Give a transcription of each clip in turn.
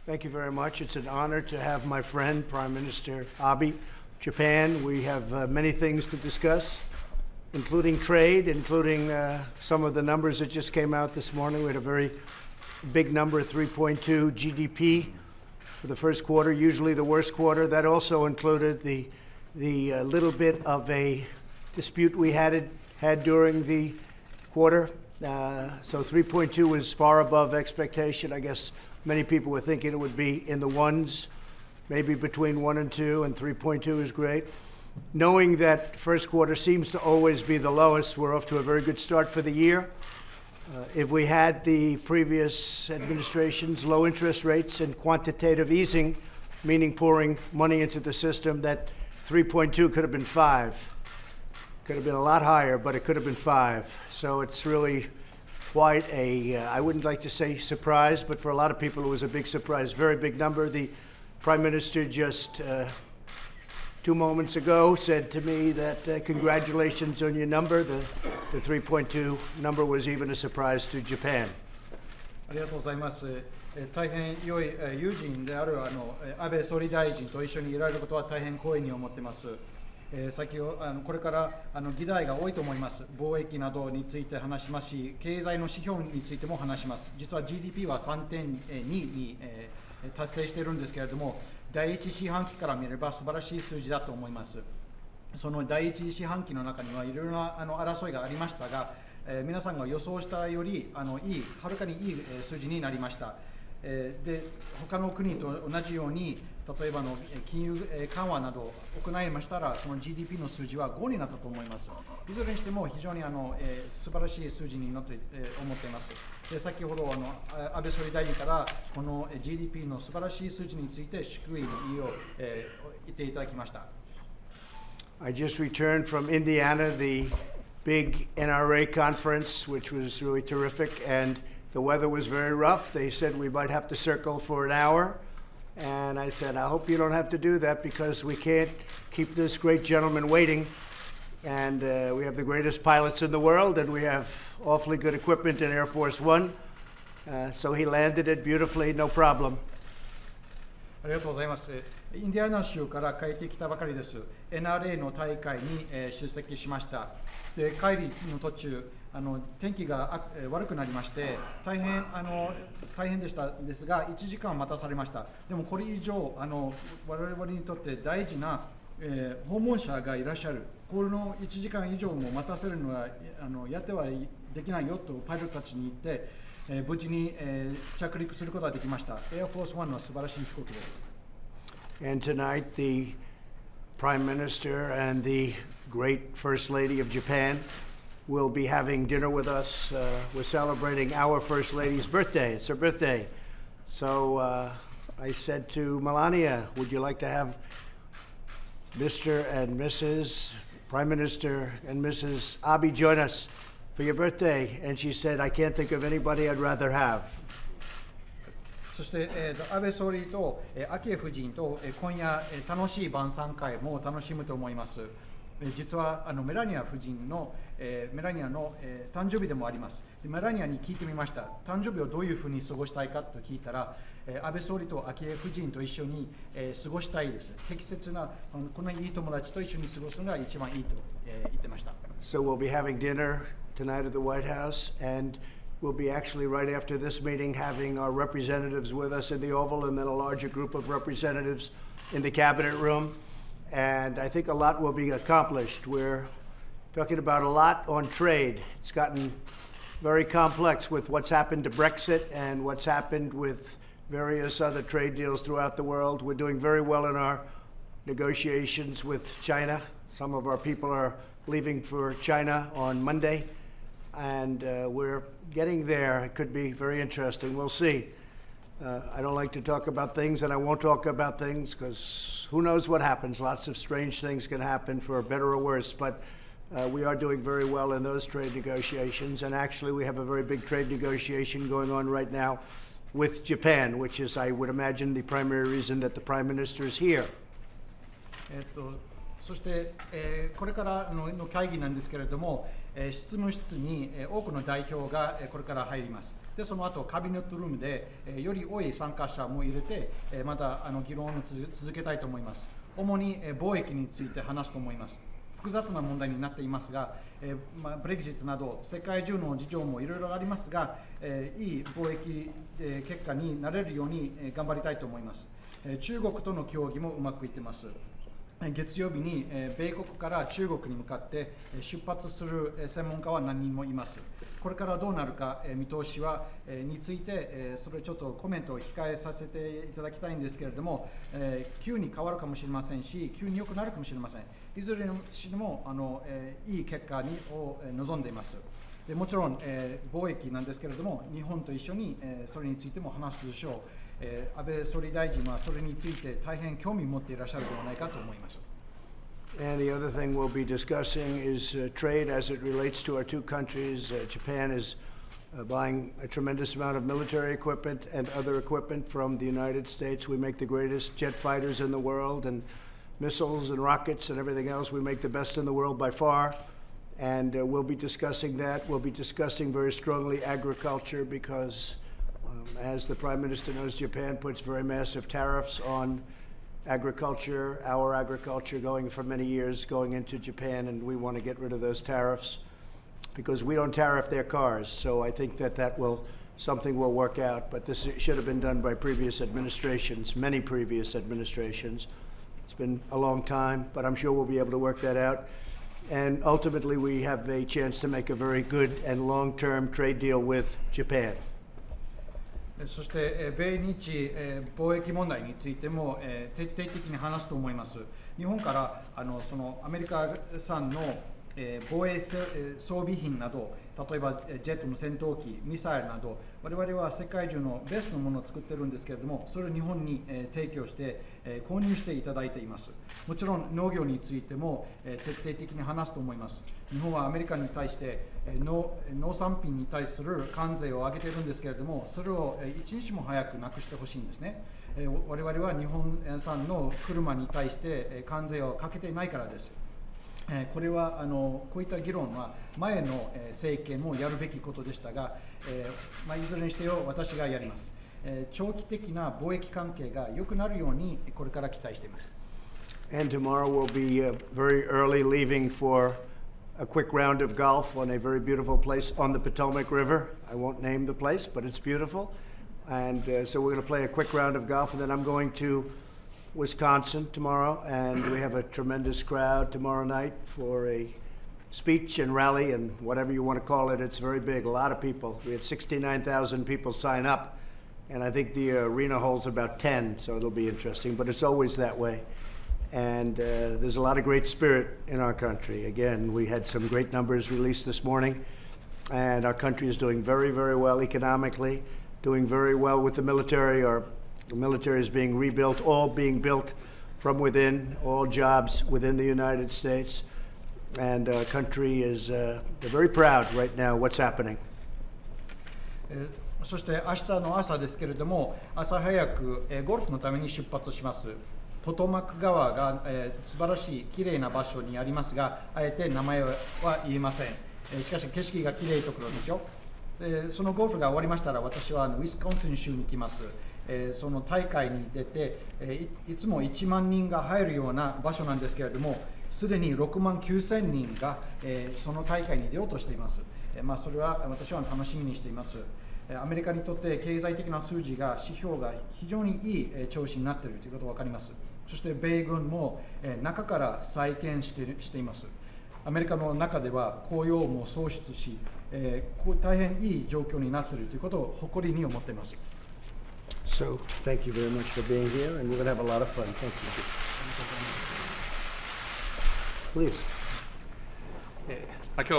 Thank you very much. It's an honor to have my friend, Prime Minister Abe. Japan, we have many things to discuss, including trade, including some of the numbers that just came out this morning. We had a very big number, 3.2 GDP for the first quarter, usually the worst quarter. That also included the little bit of a dispute we had during the quarter. So 3.2 was far above expectation. I guess many people were thinking it would be in the ones, maybe between 1 and 2, and 3.2 is great. Knowing that first quarter seems to always be the lowest, we're off to a very good start for the year. If we had the previous administration's low interest rates and quantitative easing, meaning pouring money into the system, that 3.2 could have been 5. Could have been a lot higher, but it could have been 5. So it's really quite a, I wouldn't like to say surprise, but for a lot of people it was a big surprise. Very big number. The Prime Minister just 2 moments ago said to me that congratulations on your number. The 3.2 number was even a surprise to Japan. ありがとうございます。大変良い友人である安倍総理大臣と一緒にいられることは大変光栄に思っています。これから議題が多いと思います。貿易などについて話しますし、経済の指標についても話します。実は GDP は 3.2 に達成しているんですけれども、第一四半期から見れば素晴らしい数字だと思います。その第一四半期の中にはいろいろな争いがありましたが、皆さんが予想したよりはるかにいい数字になりました。で、他の国と同じように、例えば金融緩和などを行いましたら、その GDP の数字は5になったと思います。いずれにしても非常に素晴らしい数字になって思っています。で、先ほど安倍総理大臣からこの GDP の素晴らしい数字について祝意の意を言っていただきました。I just returned from Indiana, the big NRA conference, which was really terrific, and the weather was very rough. They said we might have to circle for an hour. And I said, I hope you don't have to do that because we can't keep this great gentleman waiting. And we have the greatest pilots in the world, and we have awfully good equipment in Air Force One. So he landed it beautifully, no problem. ありがとうございます。インディアナ州から帰ってきたばかりです。NRA の大会に出席しました。で、帰りの途中、天気が悪くなりまして、大変でしたですが、1時間待たされました。でもこれ以上、我々にとって大事な、訪問者がいらっしゃる。この1時間以上も待たせるのはやってはできないよとパイロットたちに言って、無事に着陸することができました。Air Force One は素晴らしい飛行機です。And tonight, the Prime Minister and the great First Lady of Japan will be having dinner with us. We're celebrating our First Lady's birthday. It's her birthday. So I said to Melania, would you like to have Mr. and Mrs. Prime Minister and Mrs. Abe join us for your birthday? And she said, I can't think of anybody I'd rather have. そして、安倍総理と昭恵夫人と今夜楽しい晩餐会も楽しむと思います。実はメラニア夫人のメラニアの誕生日でもあります。メラニアに聞いてみました。誕生日をどういうふうに過ごしたいかと聞いたら、安倍総理と昭恵夫人と一緒に過ごしたいです。適切なこのいい友達と一緒に過ごすのが一番いいと言ってました。So we'll be having dinner tonight at the White House, and we'll be actually right after this meeting having our representatives with us in the Oval, and then a larger group of representatives in the cabinet room. And I think a lot will be accomplished. We're talking about a lot on trade. It's gotten very complex with what's happened to Brexit and what's happened with various other trade deals throughout the world. We're doing very well in our negotiations with China. Some of our people are leaving for China on Monday, and we're getting there. It could be very interesting. We'll see. I don't like to talk about things, and I won't talk about things because who knows what happens. Lots of strange things can happen for better or worse, but we are doing very well in those trade negotiations. And actually, we have a very big trade negotiation going on right now with Japan, which is, I would imagine, the primary reason that the Prime Minister is here. そして、これからの会議なんですけれども、執務室に多くの代表がこれから入ります。でその後カビネットルームで、より多い参加者も入れて、また議論を続けたいと思います。主に貿易について話すと思います。複雑な問題になっていますが、ブレグジットなど世界中の事情もいろいろありますが、いい貿易結果になれるように頑張りたいと思います。中国との協議もうまくいっています。月曜日に米国から中国に向かって出発する専門家は何人もいます。これからどうなるか見通しについてそれちょっとコメントを控えさせていただきたいんですけれども、急に変わるかもしれませんし、急に良くなるかもしれません。いずれにしてもいい結果を望んでいます。でもちろん貿易なんですけれども、日本と一緒にそれについても話すでしょう。安倍総理大臣はそれについて大変興味を持っていらっしゃるのではないかと思います。And the other thing we'll be discussing is trade as it relates to our two countries. Japan is buying a tremendous amount of military equipment and other equipment from the United States. We make the greatest jet fighters in the world, and missiles and rockets and everything else. We make the best in the world by far. And we'll be discussing that. We'll be discussing very strongly agriculture because as the Prime Minister knows, Japan puts very massive tariffs on agriculture, our agriculture going for many years going into Japan, and we want to get rid of those tariffs because we don't tariff their cars. So I think something will work out, but this should have been done by previous administrations, many previous administrations. It's been a long time, but I'm sure we'll be able to work that out. And ultimately, we have a chance to make a very good and long-term trade deal with Japan. そして米日貿易問題についても徹底的に話すと思います。日本からそのアメリカ産の防衛装備品など、例えばジェットの戦闘機、ミサイルなど、我々は世界中のベストのものを作っているんですけれども、それを日本に提供して購入していただいています。もちろん農業についても徹底的に話すと思います。日本はアメリカに対して農産品に対する関税を上げているんですけれども、それを一日も早くなくしてほしいんですね。我々は日本産の車に対して関税をかけていないからです。これはこういった議論は前の政権もやるべきことでしたが、いずれにしても私がやります。長期的な貿易関係が良くなるようにこれから期待しています。And tomorrow we'll be very early leaving for a quick round of golf on a very beautiful place on the Potomac River. I won't name the place, but it's beautiful. And so we're going to play a quick round of golf, and then I'm going to Wisconsin tomorrow, and we have a tremendous crowd tomorrow night for a speech and rally and whatever you want to call it. It's very big, a lot of people. We had 69,000 people sign up, and I think the arena holds about 10, so it'll be interesting, but it's always that way. And there's a lot of great spirit in our country. Again, we had some great numbers released this morning, and our country is doing very, very well economically, doing very well with the military. The military is being rebuilt, all being built from within, all jobs within the United States. And our country is they're very proud right now what's happening. そして明日の朝ですけれども、朝早くゴルフのために出発します。ポトマック川が素晴らしい綺麗な場所にありますが、あえて名前は言えません。しかし景色が綺麗いところですよ。そのゴルフが終わりましたら、私はウィスコンシン州に来ます。その大会に出て、いつも1万人が入るような場所なんですけれども、すでに6万9000人がその大会に出ようとしています。それは私は楽しみにしています。アメリカにとって経済的な数字が、指標が非常にいい調子になっているということが分かります。そして米軍も中から再建しています。アメリカの中では雇用も創出し、大変いい状況になっているということを誇りに思っています。So, thank you very much for being here, and we're going to have a lot of fun. Thank you. Please. 今日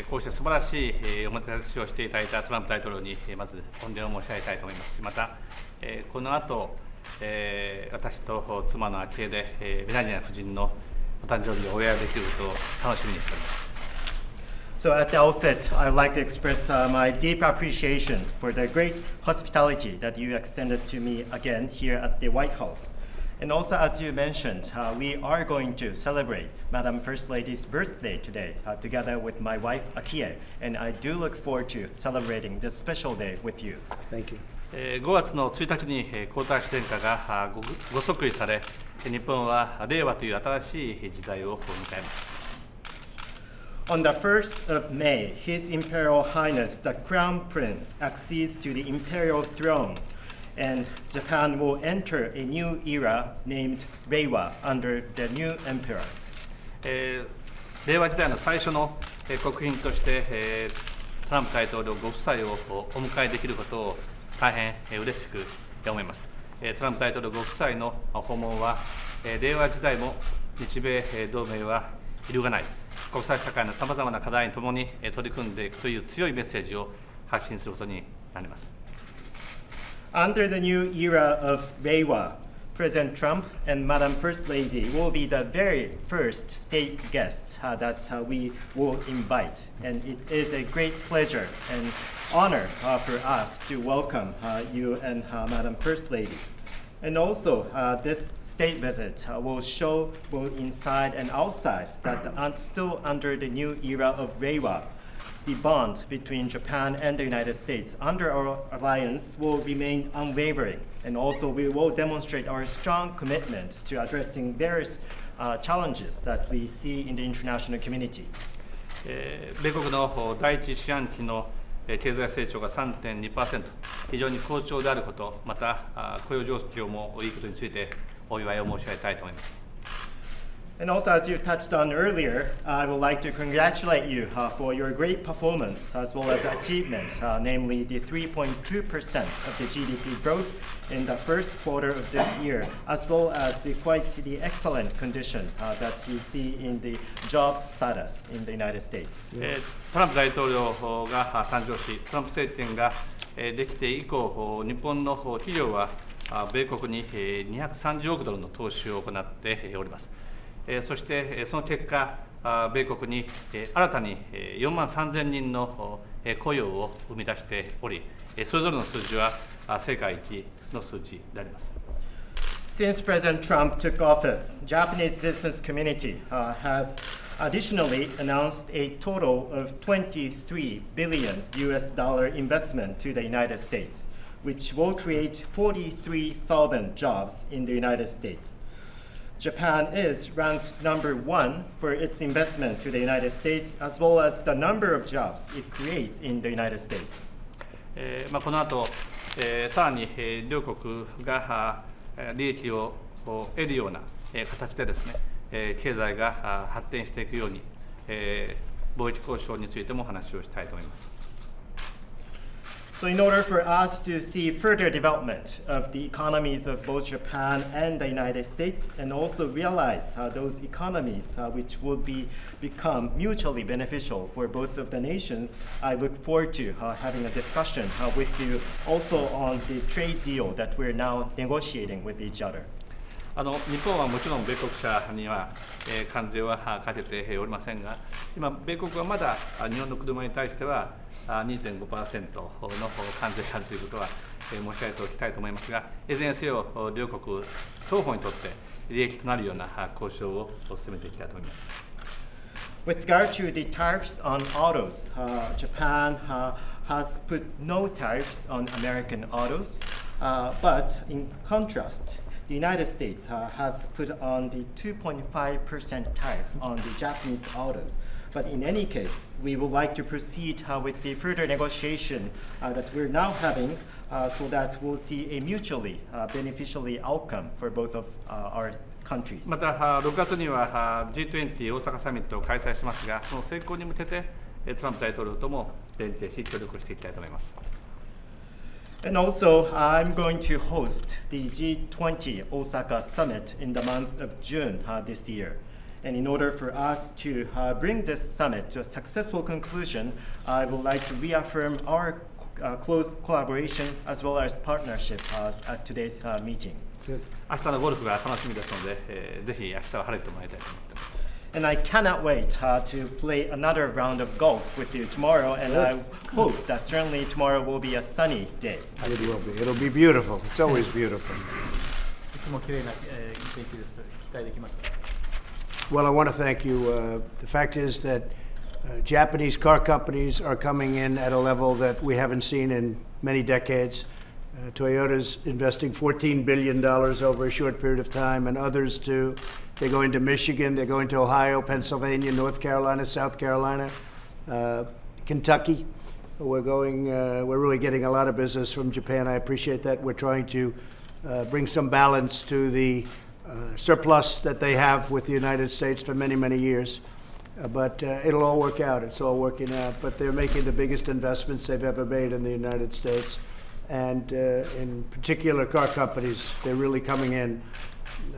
こうして素晴らしいおもてなしをしていただいたトランプ大統領にまず御礼を申し上げたいと思います。またこの後私と妻の昭恵でメラニア夫人のお誕生日をお祝いできることを楽しみにしております。So at the outset, I'd like to express my deep appreciation for the great hospitality that you extended to me again here at the White House. And also, as you mentioned, we are going to celebrate Madam First Lady's birthday today, together with my wife, Akie. And I do look forward to celebrating this special day with you. Thank you. 5月の1日に皇太子殿下がご即位され、日本は令和という新しい時代を迎えます。On the 1st of May, His Imperial Highness, the Crown Prince, accedes to the imperial throne, and Japan will enter a new era named Reiwa under the new emperor. 令和時代の最初の国賓として、トランプ大統領ご夫妻をお迎えできることを大変嬉しく思います。トランプ大統領ご夫妻の訪問は、令和時代も日米同盟は揺るがない、国際社会のさまざまな課題にともに取り組んでいくという強いメッセージを発信することになります。Under the new era of Reiwa, President Trump and Madam First Lady will be the very first state guests that we will invite. And it is a great pleasure and honor for us to welcome you and Madam First Lady. And also, this state visit will show both inside and outside that still under the new era of Reiwa, the bond between Japan and the United States under our alliance will remain unwavering. And also, we will demonstrate our strong commitment to addressing various challenges that we see in the international community. 米国の第一四半期の経済成長が 3.2%、非常に好調であること、また雇用状況もいいことについてお祝いを申し上げたいと思います。And also, as you touched on earlier, I would like to congratulate you for your great performance as well as achievements, namely the 3.2% of the GDP growth in the first quarter of this year, as well as the excellent condition that you see in the job status in the United States. トランプ大統領が誕生し、トランプ政権ができて以降、日本の企業は米国に230億ドルの投資を行っております。そしてその結果、米国に新たに4万3000人の雇用を生み出しており、それぞれの数字は世界一の数字であります。Since President Trump took office, Japanese business community has additionally announced a total of $23 billion investment to the United States, which will create 43,000 jobs in the United States. Japan is ranked number 1 for its investment to the United States, as well as the number of jobs it creates in the United States. この後、さらに両国が利益を得るような形でですね、経済が発展していくように、貿易交渉についてもお話をしたいと思います。So in order for us to see further development of the economies of both Japan and the United States, and also realize those economies which will become mutually beneficial for both of the nations, I look forward to having a discussion with you also on the trade deal that we're now negotiating with each other. 日本はもちろん米国車には、関税はかけておりませんが、今、米国はまだ日本の車に対しては 2.5% の関税があるということは、申し上げておきたいと思いますが、いずれにせよ、両国双方にとって利益となるような交渉を進めていきたいと思います。With regard to the tariffs on autos, Japan has put no tariffs on American autos, but in contrast, the United States has put on the 2.5% tariff on the Japanese autos. But in any case, we would like to proceed with the further negotiation that we're now having so that we'll see a mutually beneficial outcome for both of our countries. また6月には G20 大阪サミットを開催しますが、その成功に向けてトランプ大統領とも連携し協力していきたいと思います。And also, I'm going to host the G20 Osaka Summit in the month of June this year. And in order for us to bring this summit to a successful conclusion, I would like to reaffirm our close collaboration as well as partnership at today's meeting. 明日のゴルフが楽しみですので、ぜひ明日は晴れてもらいたいと思っています。And I cannot wait to play another round of golf with you tomorrow, and I hope that certainly tomorrow will be a sunny day. It will be. It'll be beautiful. It's always beautiful. つも綺麗な、天気です。期待できます。Well, I want to thank you. The fact is that Japanese car companies are coming in at a level that we haven't seen in many decades. Toyota's investing $14 billion over a short period of time, and others too. They're going to Michigan, they're going to Ohio, Pennsylvania, North Carolina, South Carolina, Kentucky. We're really getting a lot of business from Japan. I appreciate that. We're trying to bring some balance to the surplus that they have with the United States for many, many years. But it'll all work out. It's all working out. But they're making the biggest investments they've ever made in the United States. And in particular, car companies, they're really coming in.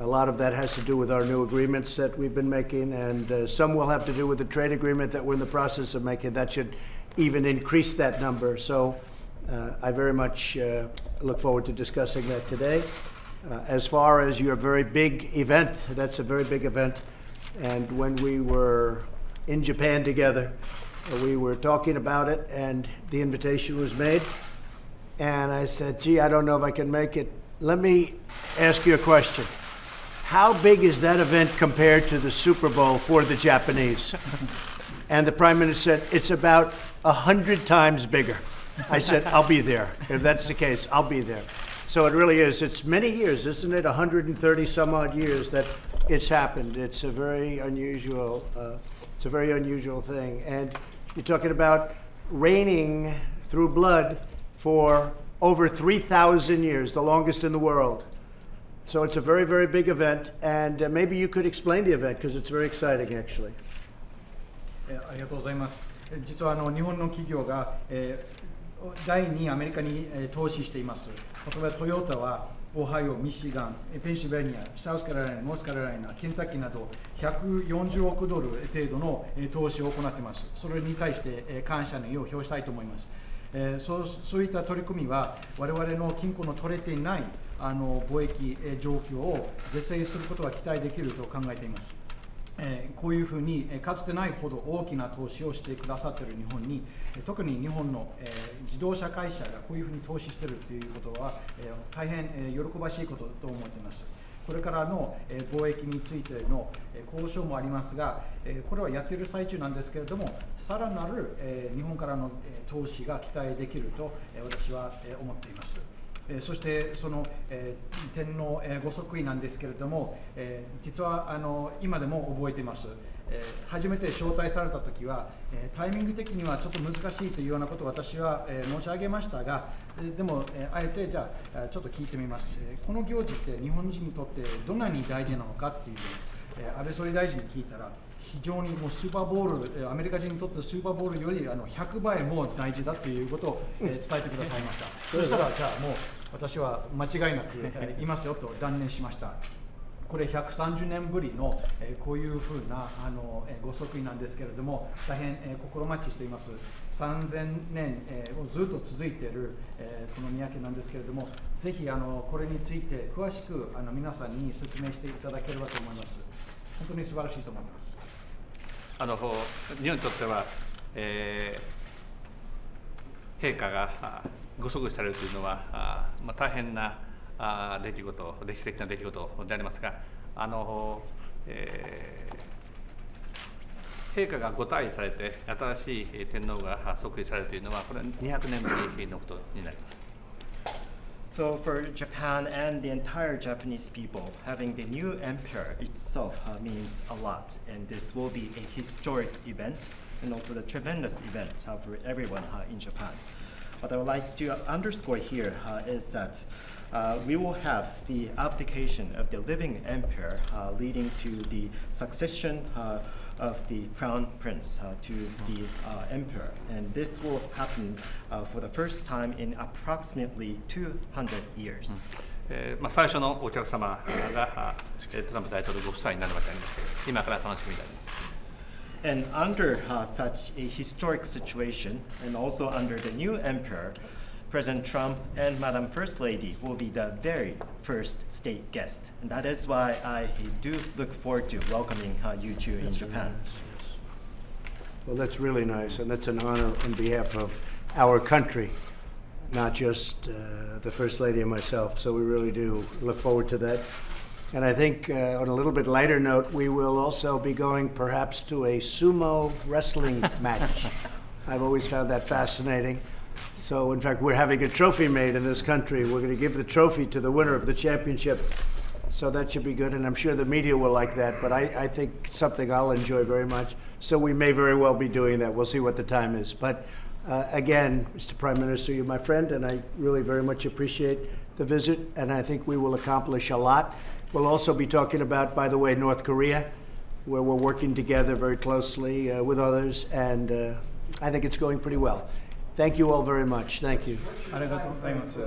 A lot of that has to do with our new agreements that we've been making, and some will have to do with the trade agreement that we're in the process of making. That should even increase that number. So I very much look forward to discussing that today. As far as your very big event, that's a very big event. And when we were in Japan together, we were talking about it, and the invitation was made. And I said, gee, I don't know if I can make it. Let me ask you a question. How big is that event compared to the Super Bowl for the Japanese? And the Prime Minister said, it's about 100 times bigger. I said, I'll be there. If that's the case, I'll be there. So it really is. It's many years, isn't it? 130 some odd years that it's happened. It's a very unusual thing. And you're talking about reigning through blood for over 3,000 years, the longest in the world. So it's a very, very big event, and maybe you could explain the event, because it's very exciting, actually. ありがとうございます。実は日本の企業が、第2位アメリカに、投資しています。例えばトヨタはオハイオ、ミシガン、ペンシルベニア、サウスカロライナ、ノースカロライナ、ケンタッキーなど140億ドル程度の投資を行っています。それに対して感謝の意を表したいと思います。そういった取り組みは我々の均衡の取れていない貿易状況を是正することが期待できると考えています。こういうふうにかつてないほど大きな投資をしてくださっている日本に、特に日本の自動車会社がこういうふうに投資しているということは大変喜ばしいことと思っています。これからの貿易についての交渉もありますが、これはやっている最中なんですけれども、さらなる日本からの投資が期待できると私は思っています。そしてその天皇ご即位なんですけれども、実は今でも覚えています。初めて招待されたときは、タイミング的にはちょっと難しいというようなことを私は申し上げましたが、でもあえてじゃあちょっと聞いてみます。この行事って日本人にとってどんなに大事なのかっていう、安倍総理大臣に聞いたら、非常にもうスーパーボール、アメリカ人にとってスーパーボールより100倍も大事だということを伝えてくださいました。そしたら、じゃあもう私は間違いなくいますよと断念しました。これ130年ぶりのこういうふうなご即位なんですけれども、大変心待ちしています。3000年をずっと続いているこの宮家なんですけれども、ぜひこれについて詳しく皆さんに説明していただければと思います。本当に素晴らしいと思います。日本にとっては、陛下がご即位されるというのは、大変な出来事、歴史的な出来事でありますが、陛下がご退位されて、新しい天皇が即位されるというのは、これは200年ぶりのことになります。So for Japan and the entire Japanese people, having the new emperor itself means a lot, and this will be a historic event and also the tremendous event for everyone in Japan. What I would like to underscore here is that we will have the abdication of the living emperor leading to the succession of the crown prince to the emperor. And this will happen for the first time in approximately 200 years. 最初のお客様がトランプ大統領ご夫妻になるわけでありますけど、今から楽しみであります。And under such a historic situation, and also under the new emperor, President Trump and Madam First Lady will be the very first state guests. And that is why I do look forward to welcoming you two in Japan. Well, that's really nice, and that's an honor on behalf of our country. not just the First Lady and myself. So we really do look forward to that. And I think on a little bit lighter note, we will also be going perhaps to a sumo wrestling match. I've always found that fascinating. So in fact, we're having a trophy made in this country. We're going to give the trophy to the winner of the championship. So that should be good, and I'm sure the media will like that, but I think something I'll enjoy very much. So we may very well be doing that. We'll see what the time is. But again, Mr. Prime Minister, you're my friend, and I really very much appreciate the visit, and I think we will accomplish a lot. We'll also be talking about, by the way, North Korea, where we're working together very closely with others, and I think it's going pretty well. Thank you all very much. Thank you. ありがとうございます。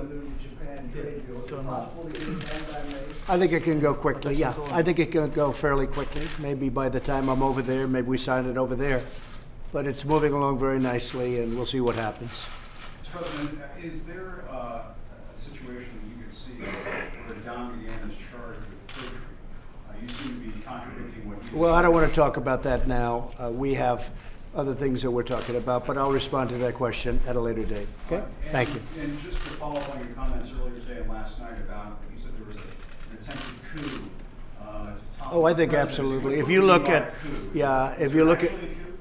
I think it can go quickly, yeah. I think it can go fairly quickly. Maybe by the time I'm over there, maybe we sign it over there. But it's moving along very nicely, and we'll see what happens. Mr. President, is there a situation that you could see where Don McGahn is charged with perjury? You seem to be contradicting what you Well, said. I don't want to talk about that now. We have other things that we're talking about, but I'll respond to that question at a later date. Okay? Thank you. And just to follow up on your comments earlier today and last night about, you said there was an attempted coup to topple Oh, I think the presidency. absolutely. What If do you mean look by at, coup? yeah, Is if there you look at, actually a coup?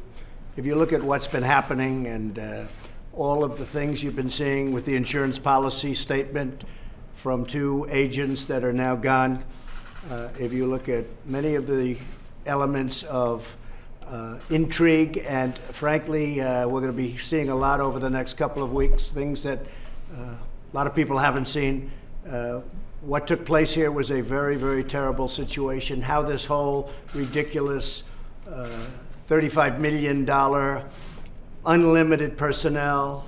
if you look at what's been happening and all of the things you've been seeing with the insurance policy statement from 2 agents that are now gone, if you look at many of the elements of intrigue, and frankly, we're going to be seeing a lot over the next couple of weeks, things that a lot of people haven't seen. What took place here was a very, very terrible situation. How this whole ridiculous $35 million unlimited personnel,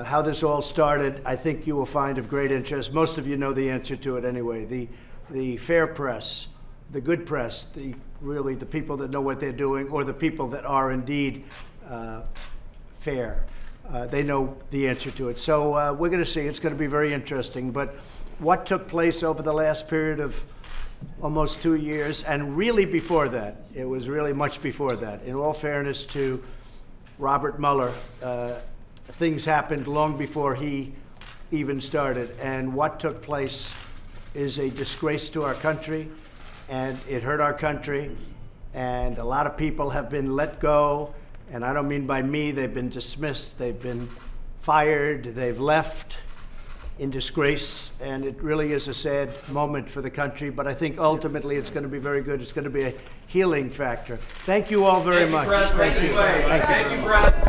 how this all started, I think you will find of great interest. Most of you know the answer to it anyway. The fair press, the good press, really the people that know what they're doing, or the people that are indeed fair. They know the answer to it. So we're going to see. It's going to be very interesting. But what took place over the last period of almost 2 years, and really before that, it was really much before that. In all fairness to Robert Mueller, things happened long before he even started. And what took place is a disgrace to our country, and it hurt our country, and a lot of people have been let go, and I don't mean by me, they've been dismissed, they've been fired, they've left in disgrace, and it really is a sad moment for the country, but I think ultimately it's going to be very good. It's going to be a healing factor. Thank you all very much. Thank you, President. Thank you. Thank you, President.